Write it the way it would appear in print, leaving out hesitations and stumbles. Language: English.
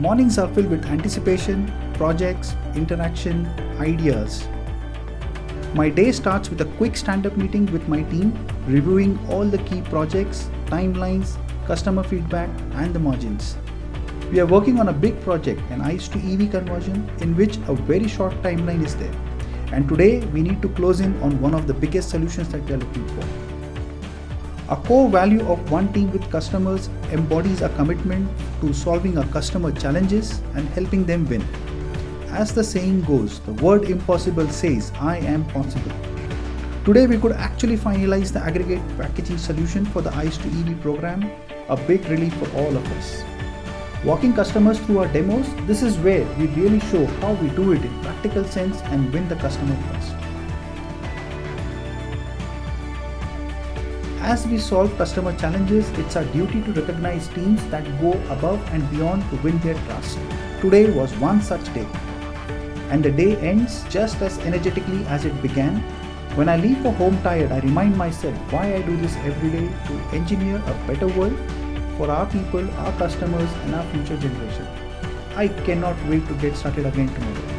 Mornings are filled with anticipation, projects, interaction, ideas. My day starts with a quick stand-up meeting with my team, reviewing all the key projects, timelines, customer feedback, and the margins. We are working on a big project, an ICE to EV conversion, in which a very short timeline is there. And today, we need to close in on one of the biggest solutions that we are looking for. A core value of one team with customers embodies a commitment to solving our customer challenges and helping them win. As the saying goes, the word impossible says, I am possible. Today, we could actually finalize the aggregate packaging solution for the ICE to EV program, a big relief for all of us. Walking customers through our demos, this is where we really show how we do it in practical sense and win the customer trust. As we solve customer challenges, it's our duty to recognize teams that go above and beyond to win their trust. Today was one such day. And the day ends just as energetically as it began. When I leave for home tired, I remind myself why I do this every day to engineer a better world for our people, our customers, and our future generation. I cannot wait to get started again tomorrow.